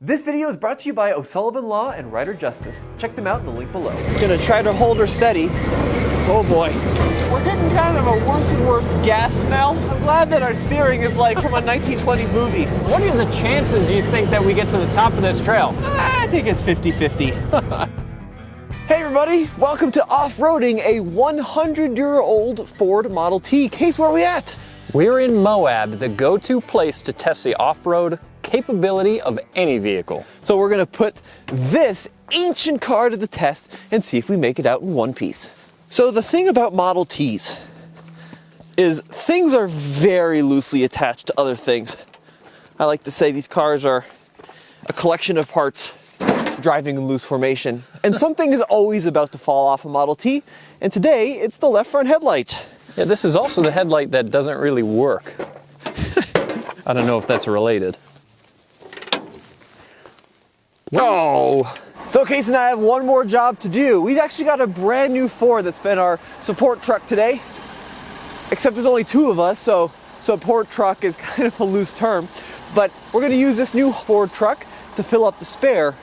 This video is brought to you by O'Sullivan Law and Ryder Justice. Check them out in the link below. Gonna try to hold her steady. Oh boy. We're getting kind of a worse and worse gas smell. I'm glad that our steering is like from a 1920s movie. What are the chances you think that we get to the top of this trail? I think it's 50-50. Hey everybody, welcome to Off-Roading a 100-year-old Ford Model T. Case, where are we at? We're in Moab, the go-to place to test the off-road capability of any vehicle. So we're gonna put this ancient car to the test and see if we make it out in one piece. So the thing about Model Ts is things are very loosely attached to other things. I like to say these cars are a collection of parts driving in loose formation. And something is always about to fall off a Model T, and today it's the left front headlight. Yeah, this is also the headlight that doesn't really work. I don't know if that's related. Oh! So Case and I have one more job to do. We've actually got a brand new Ford that's been our support truck today. Except there's only two of us, so support truck is kind of a loose term. But we're gonna use this new Ford truck to fill up the spare.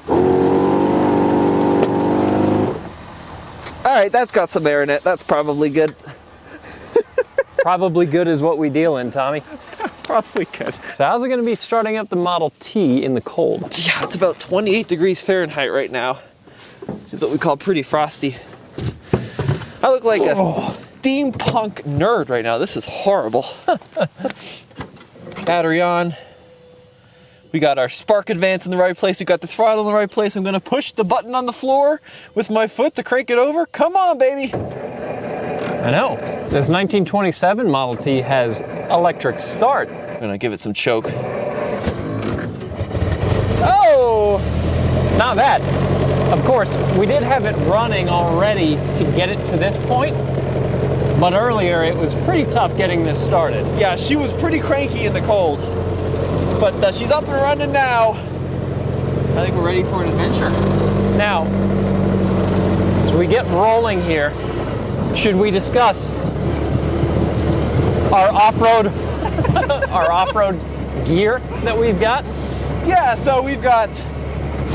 All right, that's got some air in it. That's probably good. Probably good is what we deal in, Tommy. Probably good. So how's it going to be starting up the Model T in the cold? Yeah, it's about 28 degrees Fahrenheit right now. Which is what we call pretty frosty. I look like a steampunk nerd right now. This is horrible. Battery on. We got our spark advance in the right place. We got the throttle in the right place. I'm gonna push the button on the floor with my foot to crank it over. Come on, baby. I know. This 1927 Model T has electric start. I'm gonna give it some choke. Oh! Not bad. Of course, we did have it running already to get it to this point, but earlier it was pretty tough getting this started. Yeah, she was pretty cranky in the cold, but she's up and running now. I think we're ready for an adventure. Now, as we get rolling here, should we discuss our off-road our off-road gear that we've got? Yeah, so we've got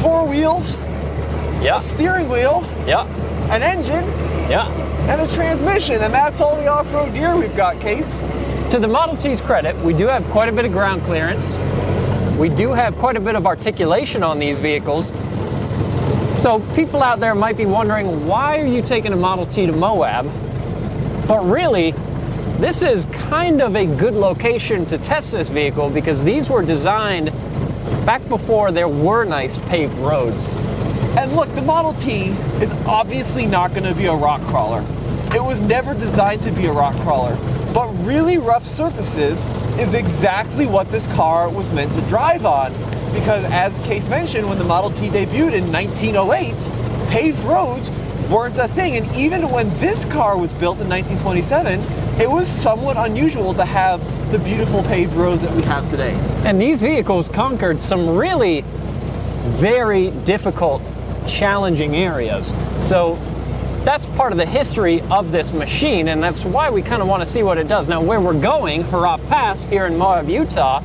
4 wheels, Yeah. a steering wheel, Yeah. an engine, Yeah. and a transmission, and that's all the off-road gear we've got, Case. To the Model T's credit, we do have quite a bit of ground clearance. We do have quite a bit of articulation on these vehicles. So people out there might be wondering, why are you taking a Model T to Moab? But really, this is kind of a good location to test this vehicle because these were designed back before there were nice paved roads. And look, the Model T is obviously not going to be a rock crawler. It was never designed to be a rock crawler. But really rough surfaces is exactly what this car was meant to drive on. Because as Case mentioned, when the Model T debuted in 1908, paved roads weren't a thing. And even when this car was built in 1927, it was somewhat unusual to have the beautiful paved roads that we have today. And these vehicles conquered some really very difficult, challenging areas. So that's part of the history of this machine, and that's why we kind of want to see what it does. Now, where we're going, Harrop Pass here in Moab, Utah,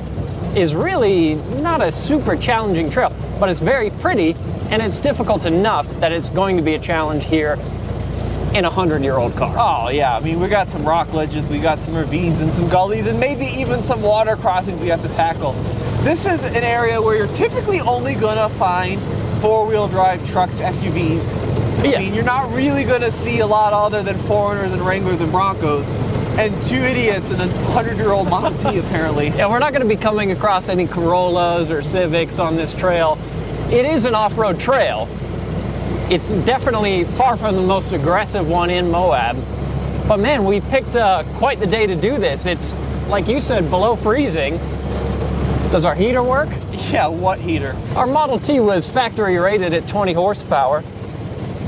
is really not a super challenging trail, but it's very pretty, and it's difficult enough that it's going to be a challenge here in a 100-year-old car. Oh yeah, I mean, we got some rock ledges, we got some ravines and some gullies, and maybe even some water crossings we have to tackle. This is an area where you're typically only gonna find 4-wheel drive trucks, SUVs. Yeah. I mean, you're not really gonna see a lot other than Foreigners and Wranglers and Broncos, and 2 idiots and a 100-year-old Model T, apparently. Yeah, we're not going to be coming across any Corollas or Civics on this trail. It is an off-road trail. It's definitely far from the most aggressive one in Moab. But man, we picked quite the day to do this. It's, like you said, below freezing. Does our heater work? Yeah, what heater? Our Model T was factory rated at 20 horsepower.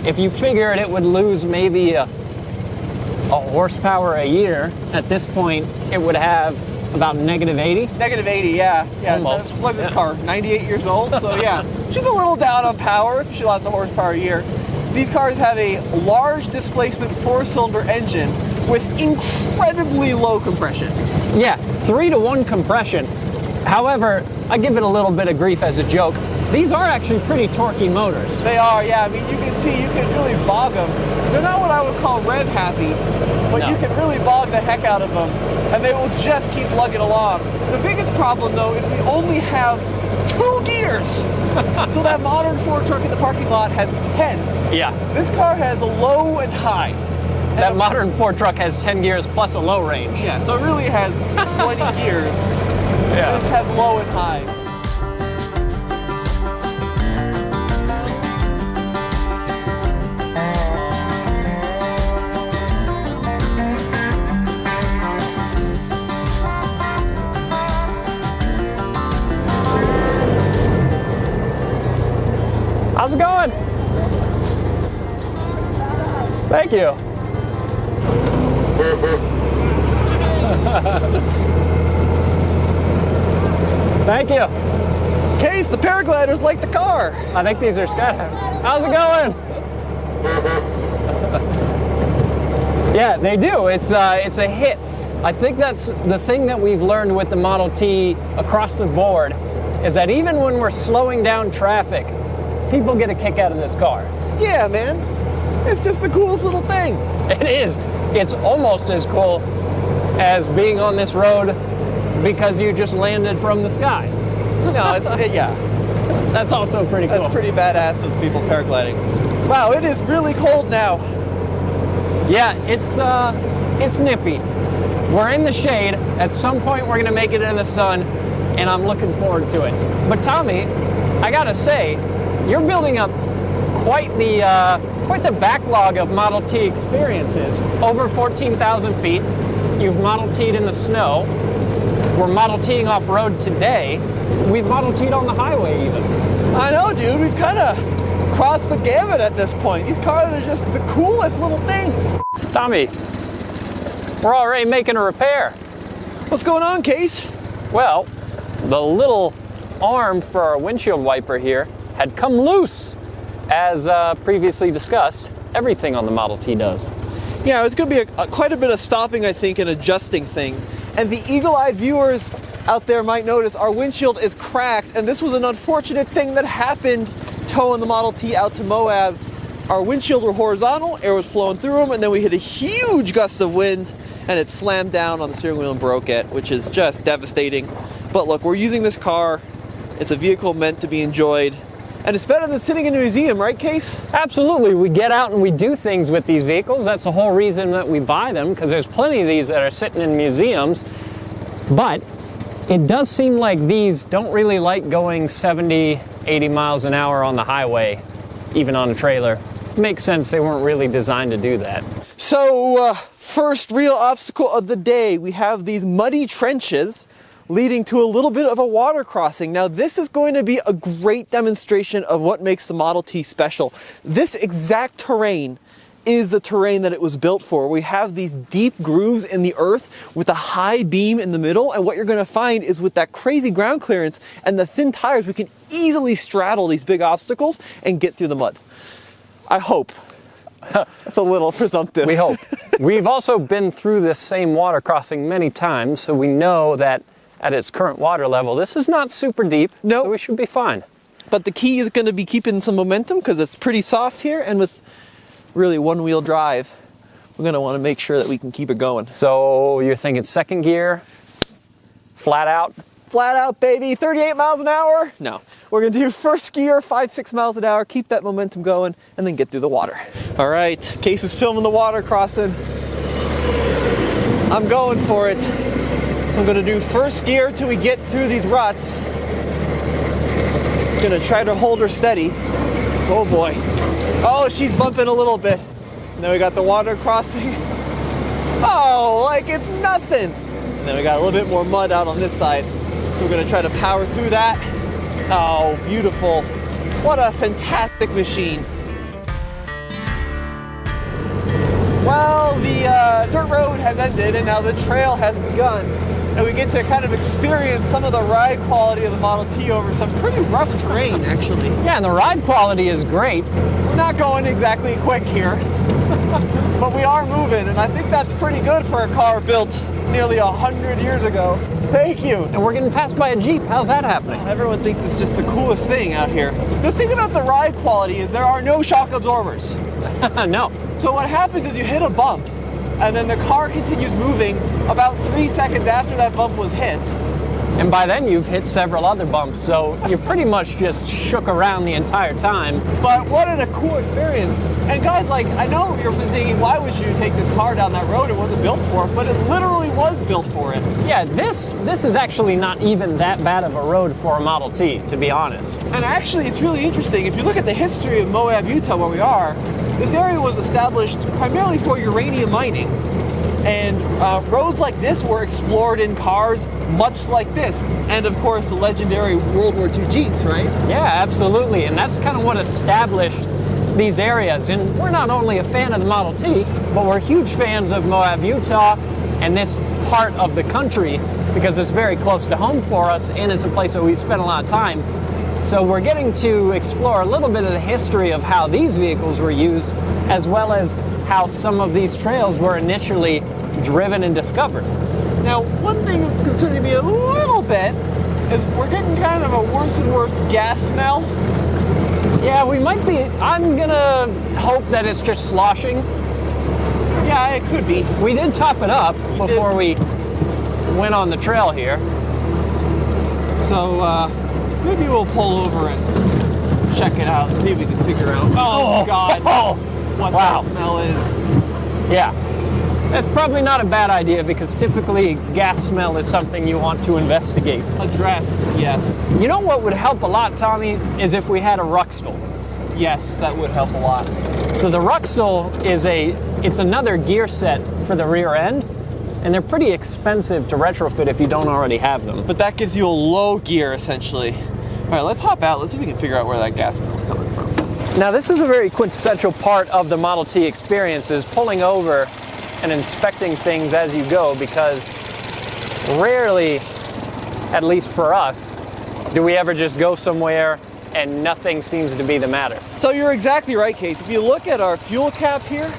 If you figured it would lose maybe a horsepower a year, at this point it would have about -80. -80, yeah. Almost. What's this car? 98 years old, so yeah. She's a little down on power. She lost a horsepower a year. These cars have a large displacement 4-cylinder engine with incredibly low compression. Yeah, 3-to-1 compression. However, I give it a little bit of grief as a joke. These are actually pretty torquey motors. They are, yeah. I mean, you can see, you can really bog them. They're not what I would call rev happy, but No. you can really bog the heck out of them, and they will just keep lugging along. The biggest problem, though, is we only have 2 gears. So that modern Ford truck in the parking lot has 10. Yeah. This car has a low and high. And That modern Ford truck has 10 gears plus a low range. Yeah, so it really has 20 gears. Yeah. This has low and high. How's it going? Thank you. Thank you. Case, the paragliders like the car. I think these are skydiving. How's it going? Yeah, they do. It's a hit. I think that's the thing that we've learned with the Model T across the board, is that even when we're slowing down traffic, people get a kick out of this car. Yeah, man. It's just the coolest little thing. It is. It's almost as cool as being on this road because you just landed from the sky. No, yeah. That's also pretty cool. That's pretty badass, those people paragliding. Wow, it is really cold now. Yeah, it's nippy. We're in the shade. At some point, we're gonna make it in the sun, and I'm looking forward to it. But Tommy, I gotta say, you're building up quite the backlog of Model T experiences. Over 14,000 feet. You've Model T'd in the snow. We're Model T'ing off-road today. We've Model T'd on the highway even. I know, dude. We've kind of crossed the gamut at this point. These cars are just the coolest little things. Tommy, we're already making a repair. What's going on, Case? Well, the little arm for our windshield wiper here had come loose. As previously discussed, everything on the Model T does. Yeah, it's going to be quite a bit of stopping, I think, and adjusting things. And the eagle-eyed viewers out there might notice our windshield is cracked, and this was an unfortunate thing that happened towing the Model T out to Moab. Our windshields were horizontal, air was flowing through them, and then we hit a huge gust of wind, and it slammed down on the steering wheel and broke it, which is just devastating. But look, we're using this car. It's a vehicle meant to be enjoyed. And it's better than sitting in a museum, right, Case? Absolutely. We get out and we do things with these vehicles. That's the whole reason that we buy them, because there's plenty of these that are sitting in museums. But it does seem like these don't really like going 70, 80 miles an hour on the highway, even on a trailer. Makes sense. They weren't really designed to do that. So, first real obstacle of the day, we have these muddy trenches leading to a little bit of a water crossing. Now, this is going to be a great demonstration of what makes the Model T special. This exact terrain is the terrain that it was built for. We have these deep grooves in the earth with a high beam in the middle, and what you're going to find is with that crazy ground clearance and the thin tires, we can easily straddle these big obstacles and get through the mud. I hope. That's a little presumptive. We hope. We've also been through this same water crossing many times, so we know that at its current water level, this is not super deep, Nope. so we should be fine. But the key is going to be keeping some momentum because it's pretty soft here, and with really one-wheel drive, we're going to want to make sure that we can keep it going. So you're thinking second gear, flat out? Flat out, baby, 38 miles an hour? No. We're going to do first gear, 5-6 miles an hour, keep that momentum going, and then get through the water. All right, Case is filming the water crossing. I'm going for it. So I'm going to do first gear till we get through these ruts. Going to try to hold her steady. Oh boy. Oh, she's bumping a little bit. And then we got the water crossing. Oh, like it's nothing. And then we got a little bit more mud out on this side. So we're going to try to power through that. Oh, beautiful. What a fantastic machine. Well, the dirt road has ended and now the trail has begun. And we get to kind of experience some of the ride quality of the Model T over some pretty rough terrain, actually. Yeah, and the ride quality is great. We're not going exactly quick here, but we are moving, and I think that's pretty good for a car built nearly 100 years ago. Thank you. And we're getting passed by a Jeep. How's that happening? Everyone thinks it's just the coolest thing out here. The thing about the ride quality is there are no shock absorbers. No. So what happens is you hit a bump, and then the car continues moving about 3 seconds after that bump was hit. And by then you've hit several other bumps, so you're pretty much just shook around the entire time. But what a cool experience. And guys, like, I know you're thinking, why would you take this car down that road? It wasn't built for it, but it literally was built for it. Yeah, this is actually not even that bad of a road for a Model T, to be honest. And actually, it's really interesting. If you look at the history of Moab, Utah, where we are, this area was established primarily for uranium mining. And roads like this were explored in cars much like this. And of course, the legendary World War II Jeeps, right? Yeah, absolutely. And that's kind of what established these areas. And we're not only a fan of the Model T, but we're huge fans of Moab, Utah, and this part of the country because it's very close to home for us and it's a place that we've spent a lot of time. So we're getting to explore a little bit of the history of how these vehicles were used, as well as how some of these trails were initially driven and discovered. Now, one thing that's concerning me a little bit is we're getting kind of a worse and worse gas smell. Yeah, we might be. I'm gonna hope that it's just sloshing. Yeah, it could be. We did top it up before we went on the trail here. So maybe we'll pull over and check it out and see if we can figure out. Oh God! What wow. that smell is. Yeah. That's probably not a bad idea because typically gas smell is something you want to investigate. Address, yes. You know what would help a lot, Tommy, is if we had a Ruxel. Yes, that would help a lot. So the Ruxel it's another gear set for the rear end, and they're pretty expensive to retrofit if you don't already have them. But that gives you a low gear, essentially. All right, let's hop out. Let's see if we can figure out where that gas smell's coming from. Now, this is a very quintessential part of the Model T experience, is pulling over and inspecting things as you go, because rarely, at least for us, do we ever just go somewhere and nothing seems to be the matter. So you're exactly right, Case. If you look at our fuel cap here,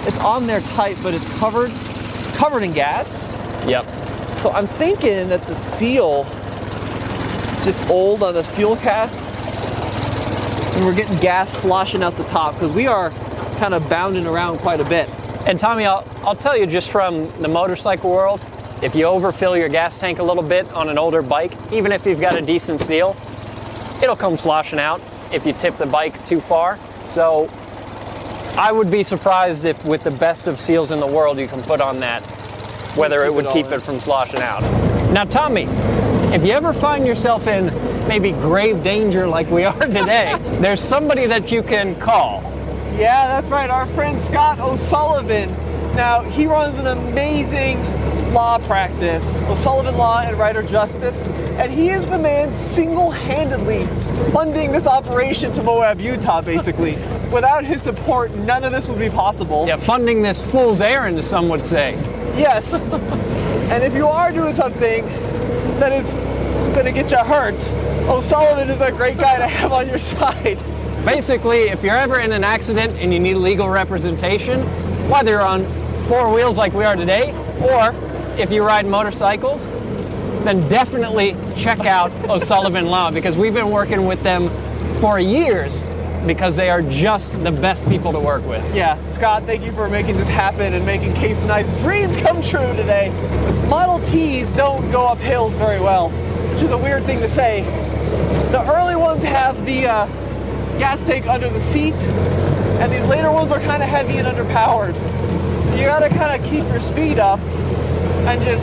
it's on there tight, but it's covered in gas. Yep. So I'm thinking that the seal is just old on this fuel cap, and we're getting gas sloshing out the top because we are kind of bounding around quite a bit. And Tommy, I'll tell you just from the motorcycle world, if you overfill your gas tank a little bit on an older bike, even if you've got a decent seal, it'll come sloshing out if you tip the bike too far. So I would be surprised if with the best of seals in the world you can put on that, whether it would keep it from sloshing out. Now Tommy, if you ever find yourself in maybe grave danger like we are today, there's somebody that you can call. Yeah, that's right, our friend Scott O'Sullivan. Now, he runs an amazing law practice, O'Sullivan Law and Rider Justice, and he is the man single-handedly funding this operation to Moab, Utah, basically. Without his support, none of this would be possible. Yeah, funding this fool's errand, some would say. Yes. And if you are doing something that is going to get you hurt, O'Sullivan is a great guy to have on your side. Basically, if you're ever in an accident and you need legal representation, whether you're on four wheels like we are today, or if you ride motorcycles, then definitely check out O'Sullivan Law, because we've been working with them for years because they are just the best people to work with. Yeah, Scott, thank you for making this happen and making Case and I's dreams come true today. Model Ts don't go up hills very well, which is a weird thing to say. The early ones have the gas tank under the seat, and these later ones are kind of heavy and underpowered. So you gotta kind of keep your speed up and just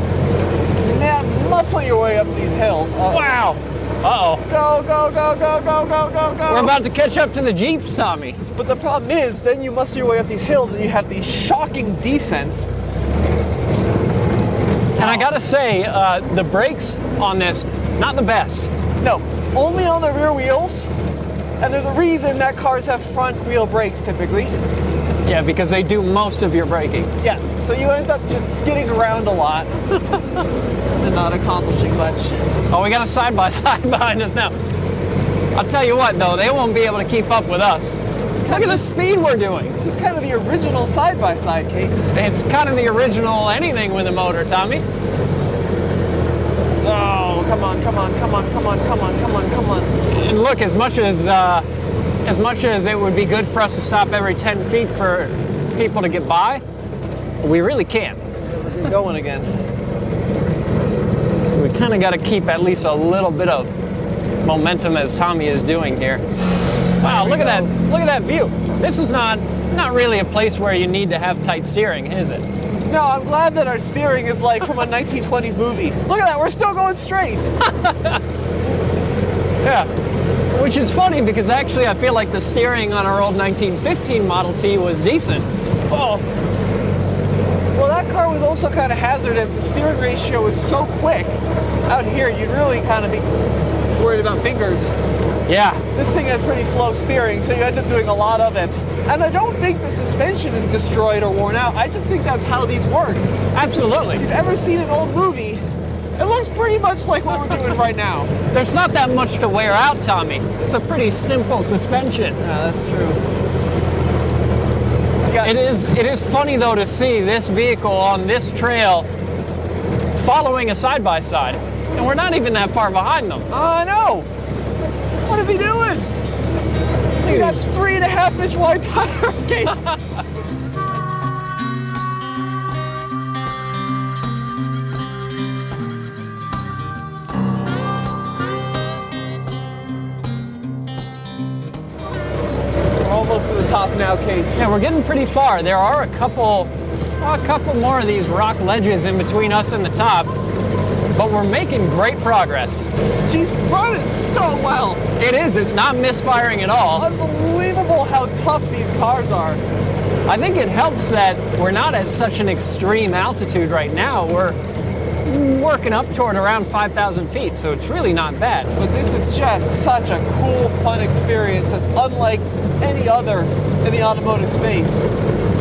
muscle your way up these hills. Wow! Uh-oh. Go, go, go, go, go, go, go, go. We're about to catch up to the Jeeps, Tommy. But the problem is, then you muscle your way up these hills and you have these shocking descents. And I gotta say, the brakes on this, not the best. No, only on the rear wheels. And there's a reason that cars have front wheel brakes typically. Yeah, because they do most of your braking. Yeah, so you end up just skidding around a lot and not accomplishing much. Oh, we got a side-by-side behind us now. I'll tell you what, though, they won't be able to keep up with us. Look at the speed we're doing. This is kind of the original side-by-side, Case. It's kind of the original anything with a motor, Tommy. Oh, come on, come on, come on, come on, come on, come on, come on. And look, as much as it would be good for us to stop every 10 feet for people to get by, we really can't. We're going again. So we kind of got to keep at least a little bit of momentum as Tommy is doing here. Wow, look at that! Look at that view. This is not really a place where you need to have tight steering, is it? No, I'm glad that our steering is like from a 1920s movie. Look at that, we're still going straight. Yeah. Which is funny because actually I feel like the steering on our old 1915 Model T was decent. Oh. Well, that car was also kind of hazardous. The steering ratio was so quick. Out here, you'd really kind of be worried about fingers. Yeah. This thing has pretty slow steering, so you end up doing a lot of it. And I don't think the suspension is destroyed or worn out. I just think that's how these work. Absolutely. If you've ever seen an old movie, it looks pretty much like what we're doing right now. There's not that much to wear out, Tommy. It's a pretty simple suspension. Yeah, that's true. It is funny though to see this vehicle on this trail following a side-by-side. And we're not even that far behind them. I know. What is he doing? He got 3.5-inch wide tires, Case. We're almost to the top now, Case. Yeah, we're getting pretty far. There are a couple more of these rock ledges in between us and the top, but we're making great progress. She's running so well. It is. It's not misfiring at all. Unbelievable how tough these cars are. I think it helps that we're not at such an extreme altitude right now. We're working up toward around 5,000 feet, so it's really not bad. But this is just such a cool, fun experience that's unlike any other in the automotive space.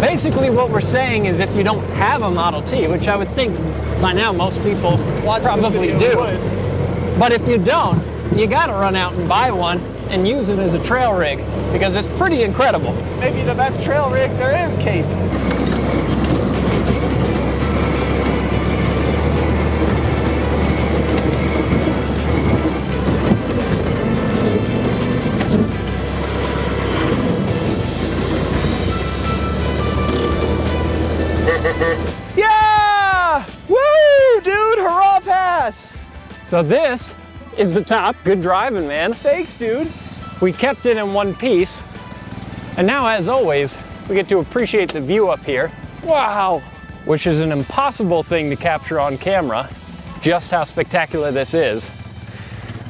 Basically what we're saying is if you don't have a Model T, which I would think by now most people probably do, but if you don't, you gotta run out and buy one and use it as a trail rig because it's pretty incredible. Maybe the best trail rig there is, Case. Yeah! Woo, dude! Hurrah pass! So this is the top. Good driving, man. Thanks, dude. We kept it in one piece. And now, as always, we get to appreciate the view up here. Wow! Which is an impossible thing to capture on camera, just how spectacular this is.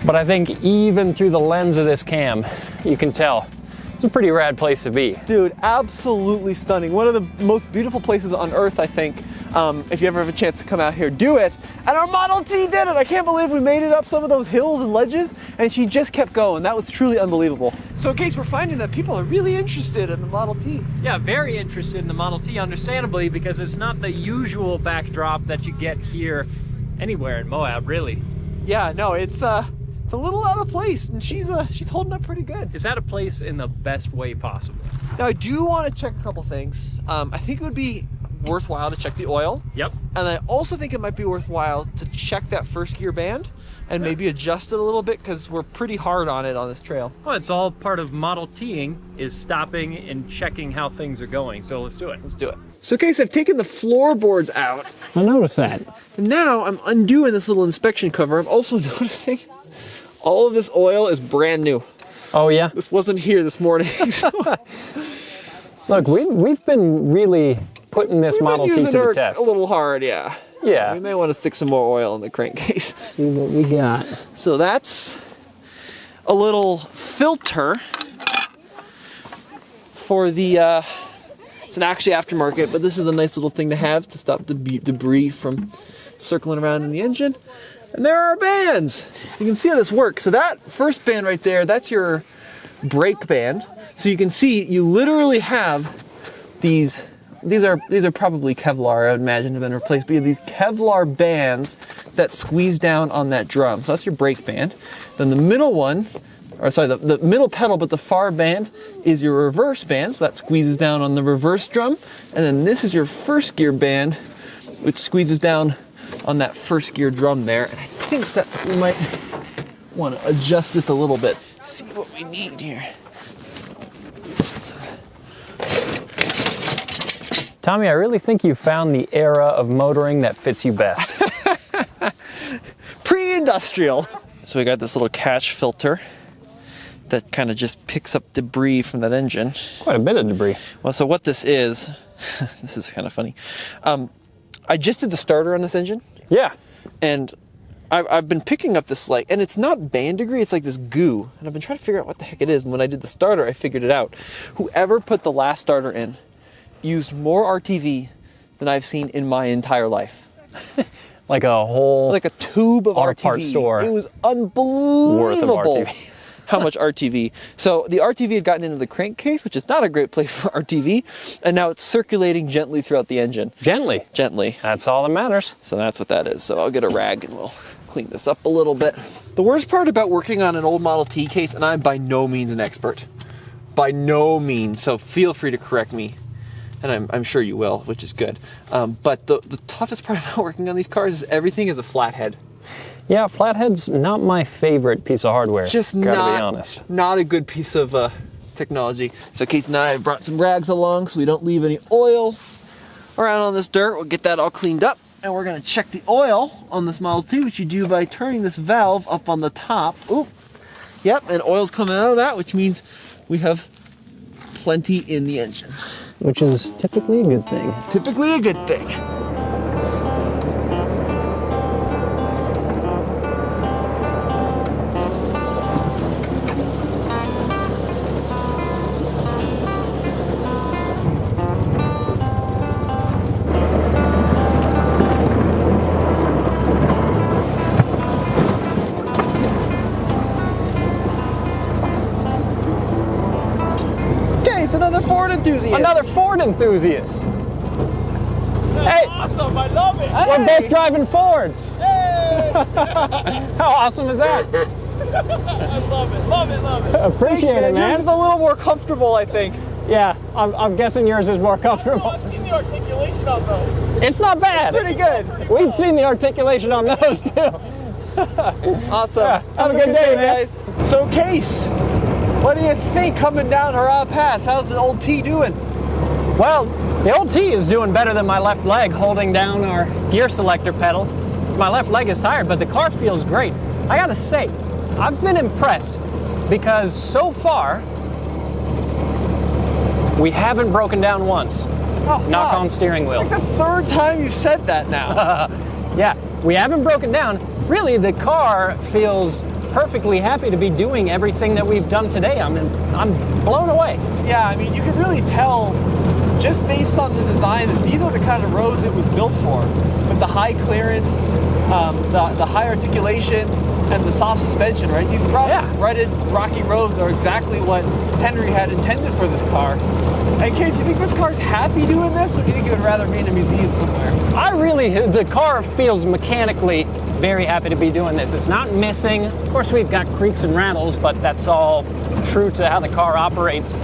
But I think even through the lens of this cam, you can tell it's a pretty rad place to be. Dude, absolutely stunning. One of the most beautiful places on earth, I think. If you ever have a chance to come out here, do it. And our Model T did it. I can't believe we made it up some of those hills and ledges, and she just kept going. That was truly unbelievable. So, Case, we're finding that people are really interested in the Model T. Yeah, very interested in the Model T, understandably, because it's not the usual backdrop that you get here anywhere in Moab, really. Yeah, no, it's a little out of place, and she's holding up pretty good. It's out of place in the best way possible. Now, I do want to check a couple things. I think it would be worthwhile to check the oil. Yep. And I also think it might be worthwhile to check that first gear band and maybe adjust it a little bit because we're pretty hard on it on this trail. Well, it's all part of Model T-ing is stopping and checking how things are going. So let's do it. Let's do it. So, Case, I've taken the floorboards out. I noticed that. And now I'm undoing this little inspection cover. I'm also noticing all of this oil is brand new. Oh, yeah? This wasn't here this morning. Look, we've been really putting this Model T to the test. A little hard, yeah. Yeah. We may want to stick some more oil in the crankcase. See what we got. So that's a little filter for the, it's an actually aftermarket, but this is a nice little thing to have to stop the debris from circling around in the engine. And there are our bands. You can see how this works. So that first band right there, that's your brake band. So you can see you literally have these are probably Kevlar, I would imagine, have been replaced. But you have these Kevlar bands that squeeze down on that drum. So that's your brake band. Then the middle one, or sorry, the middle pedal, but the far band is your reverse band. So that squeezes down on the reverse drum. And then this is your first gear band, which squeezes down on that first gear drum there. And I think that we might want to adjust just a little bit. See what we need here. Tommy, I really think you found the era of motoring that fits you best. Pre-industrial. So we got this little catch filter that kind of just picks up debris from that engine. Quite a bit of debris. Well, so what this is, this is kind of funny. I just did the starter on this engine. Yeah. And I've been picking up this, like, and it's not band degree, it's like this goo. And I've been trying to figure out what the heck it is. And when I did the starter, I figured it out. Whoever put the last starter in used more RTV than I've seen in my entire life. Like a whole... Like a tube of auto RTV. parts store. It was unbelievable. Worth of RTV. How much RTV. So the RTV had gotten into the crankcase, which is not a great place for RTV, and now it's circulating gently throughout the engine. Gently. Gently. That's all that matters. So that's what that is. So I'll get a rag and we'll clean this up a little bit. The worst part about working on an old Model T case, and I'm by no means an expert, by no means, so feel free to correct me, and I'm sure you will, which is good. But the toughest part about working on these cars is everything is a flathead. Yeah, flathead's not my favorite piece of hardware. Just gotta be honest. Not a good piece of technology. So Casey and I have brought some rags along so we don't leave any oil around on this dirt. We'll get that all cleaned up, and we're gonna check the oil on this Model T, which you do by turning this valve up on the top. Oop. Yep, and oil's coming out of that, which means we have plenty in the engine. Which is typically a good thing. Typically a good thing. Another Ford enthusiast. Another Ford enthusiast. Hey, Awesome, I love it. we're both driving Fords. Hey! How awesome is that? I love it, love it, love it. Appreciate Thanks, it, man. man. Yours is a little more comfortable, I think. Yeah, I'm guessing yours is more Oh, comfortable. I've seen the articulation on those. It's not bad. Pretty good. We've seen the articulation on those too. Awesome. Yeah, have a good day, man. guys. So, Case, what do you think coming down Hurrah Pass? How's the old T doing? Well, the old T is doing better than my left leg holding down our gear selector pedal. My left leg is tired, but the car feels great. I gotta say, I've been impressed because so far, we haven't broken down once. Oh, Knock wow. on steering wheel. Like the third time you said that now. Yeah, we haven't broken down. Really, the car feels perfectly happy to be doing everything that we've done today. I'm blown away. Yeah, I mean, you can really tell just based on the design that these are the kind of roads it was built for. With the high clearance, the high articulation, and the soft suspension, right? These rough, rutted, rocky roads are exactly what Henry had intended for this car. And Casey, you think this car's happy doing this, or do you think it would rather be in a museum somewhere? The car feels mechanically very happy to be doing this. It's not missing. Of course, we've got creaks and rattles, but that's all true to how the car operates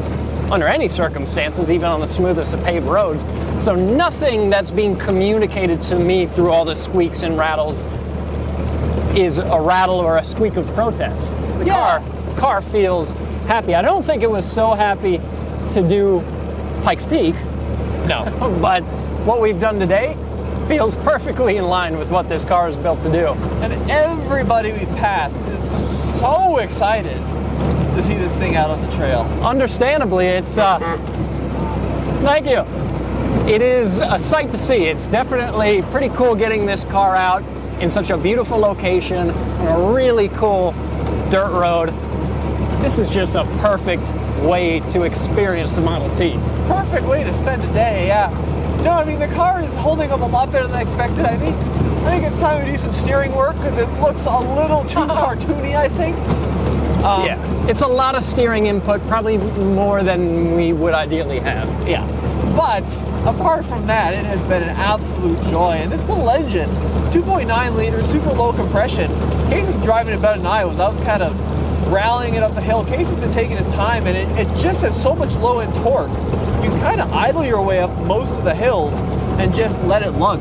under any circumstances, even on the smoothest of paved roads. So nothing that's being communicated to me through all the squeaks and rattles is a rattle or a squeak of protest. The car feels happy. I don't think it was so happy to do Pikes Peak. No. But what we've done today feels perfectly in line with what this car is built to do. And everybody we've passed is so excited to see this thing out on the trail. Understandably, it's thank you. It is a sight to see. It's definitely pretty cool getting this car out in such a beautiful location on a really cool dirt road. This is just a perfect way to experience the Model T. Perfect way to spend a day, yeah. No, I mean, the car is holding up a lot better than I expected. I think it's time to do some steering work because it looks a little too cartoony, I think. Yeah, it's a lot of steering input, probably more than we would ideally have. Yeah, but apart from that, it has been an absolute joy. And this little engine, 2.9 liter, super low compression. Casey's driving it better than I was. I was kind of rallying it up the hill. Casey's been taking his time, and it just has so much low end torque. You can kind of idle your way up most of the hills and just let it lug.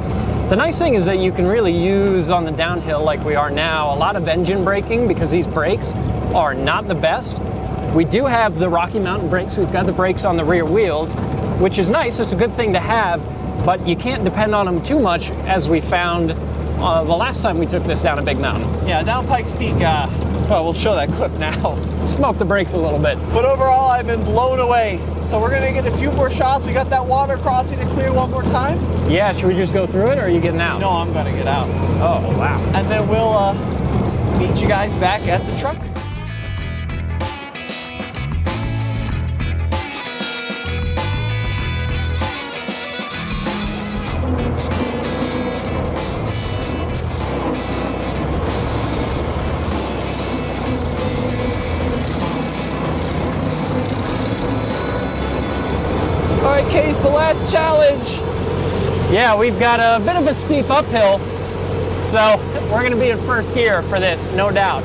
The nice thing is that you can really use on the downhill like we are now a lot of engine braking because these brakes are not the best. We do have the Rocky Mountain brakes. We've got the brakes on the rear wheels, which is nice. It's a good thing to have, but you can't depend on them too much, as we found the last time we took this down a big mountain. Yeah, down Pikes Peak, well, we'll show that clip now. Smoke the brakes a little bit. But overall, I've been blown away. So we're gonna get a few more shots. We got that water crossing to clear one more time. Yeah, should we just go through it, or are you getting out? No, I'm gonna get out. Oh, wow. And then we'll meet you guys back at the truck. All right, Case, the last challenge. Yeah, we've got a bit of a steep uphill, so we're gonna be in first gear for this, no doubt.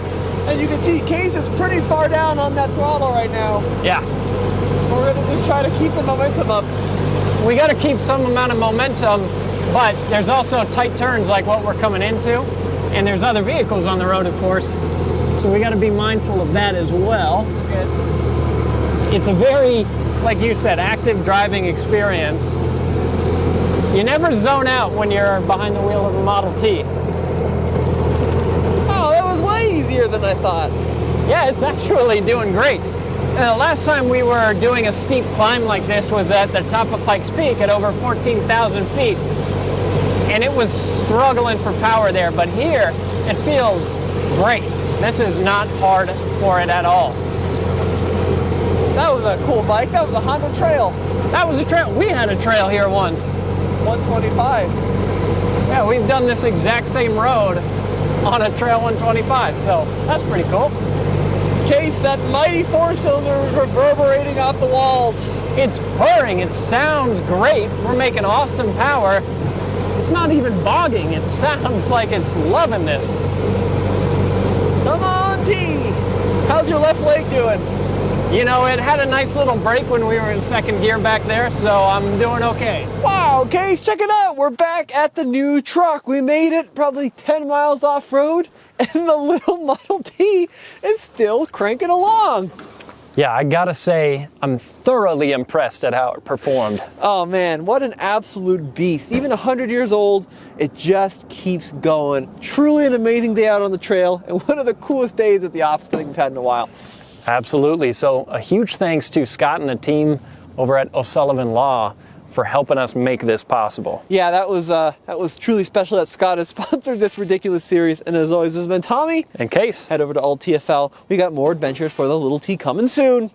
And you can see Case is pretty far down on that throttle right now. Yeah. We're gonna just try to keep the momentum up. We gotta keep some amount of momentum, but there's also tight turns like what we're coming into, and there's other vehicles on the road, of course, so we gotta be mindful of that as well. Good. It's a very, like you said, active driving experience. You never zone out when you're behind the wheel of a Model T. Oh, that was way easier than I thought. Yeah, it's actually doing great. Last time we were doing a steep climb like this was at the top of Pikes Peak at over 14,000 feet. And it was struggling for power there, but here it feels great. This is not hard for it at all. That was a cool bike. That was a Honda Trail. That was a trail. We had a trail here once. 125. Yeah, we've done this exact same road on a Trail 125, so that's pretty cool. Case, that mighty four-cylinder is reverberating off the walls. It's purring, it sounds great. We're making awesome power. It's not even bogging. It sounds like it's loving this. Come on, T. How's your left leg doing? You know, it had a nice little break when we were in second gear back there, so I'm doing okay. Wow, Case, check it out. We're back at the new truck. We made it probably 10 miles off-road, and the little Model T is still cranking along. Yeah, I gotta say, I'm thoroughly impressed at how it performed. Oh man, what an absolute beast. Even 100 years old, it just keeps going. Truly an amazing day out on the trail, and one of the coolest days at the office I think we've had in a while. Absolutely. So a huge thanks to Scott and the team over at O'Sullivan Law for helping us make this possible. Yeah, that was truly special that Scott has sponsored this ridiculous series. And as always, this has been Tommy. In case. Head over to Old TFL. We got more adventures for the little T coming soon.